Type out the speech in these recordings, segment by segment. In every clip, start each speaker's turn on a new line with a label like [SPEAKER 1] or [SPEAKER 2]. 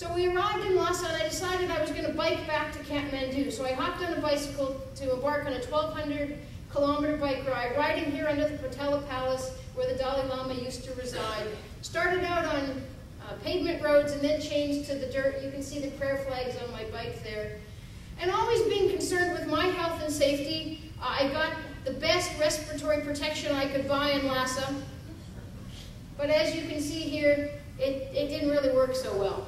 [SPEAKER 1] So we arrived in Lhasa, and I decided I was going to bike back to Kathmandu. So I hopped on a bicycle to embark on a 1,200-kilometer bike ride, riding here under the Potala Palace, where the Dalai Lama used to reside. Started out on pavement roads and then changed to the dirt. You can see the prayer flags on my bike there. And always being concerned with my health and safety, I got the best respiratory protection I could buy in Lhasa. But as you can see here, it didn't really work so well.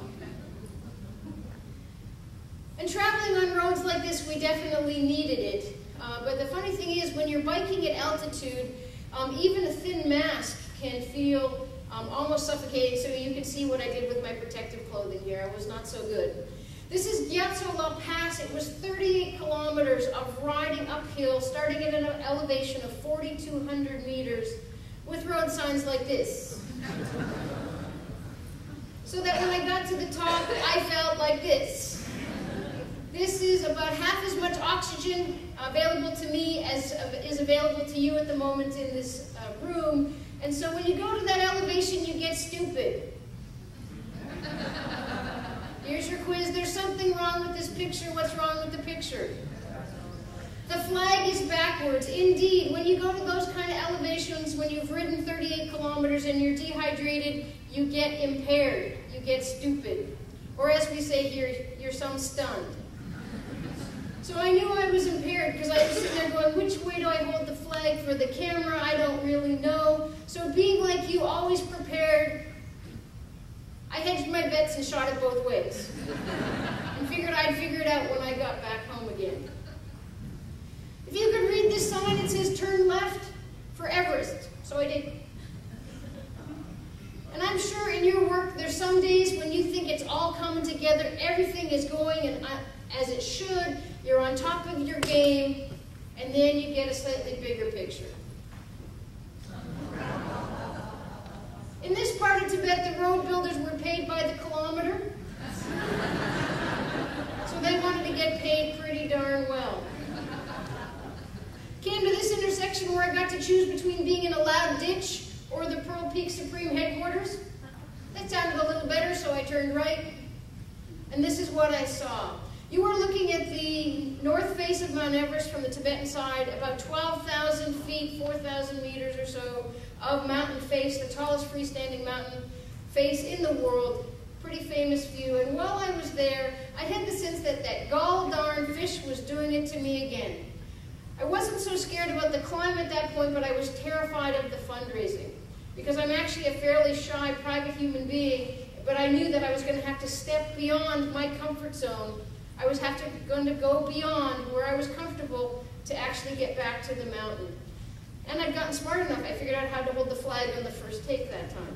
[SPEAKER 1] And traveling on roads like this, we definitely needed it. But the funny thing is, when you're biking at altitude, even a thin mask can feel almost suffocating, so you can see what I did with my protective clothing here. I was not so good. This is Gyatso La Pass. It was 38 kilometers of riding uphill, starting at an elevation of 4,200 meters, with road signs like this. So that when I got to the top, I felt like this. This is about half as much oxygen available to me as is available to you at the moment in this room. And so when you go to that elevation, you get stupid. Here's your quiz. There's something wrong with this picture. What's wrong with the picture? The flag is backwards. Indeed, when you go to those kind of elevations, when you've ridden 38 kilometers and you're dehydrated, you get impaired. You get stupid. Or as we say here, you're some stunned. So I knew I was impaired because I was sitting there going, which way do I hold the flag for the camera? I don't really know. So being like you, always prepared, I hedged my bets and shot it both ways. And figured I'd figure it out when I got back home again. If you could read this sign, it says turn left for Everest. So I did. And I'm sure in your work, there's some days when you think it's all coming together, everything is going and as it should, you're on top of your game, and then you get a slightly bigger picture. In this part of Tibet, the road builders were paid by the kilometer, so they wanted to get paid pretty darn well. Came to this intersection where I got to choose between being in a loud ditch or the Pearl Peak Supreme Headquarters. That sounded a little better, so I turned right, and this is what I saw. You are looking at the north face of Mount Everest from the Tibetan side, about 12,000 feet, 4,000 meters or so of mountain face, the tallest freestanding mountain face in the world. Pretty famous view. And while I was there, I had the sense that that gall darn fish was doing it to me again. I wasn't so scared about the climb at that point, but I was terrified of the fundraising. Because I'm actually a fairly shy private human being, but I knew that I was going to have to step beyond my comfort zone. I was going to go beyond where I was comfortable to actually get back to the mountain. And I'd gotten smart enough. I figured out how to hold the flag on the first take that time.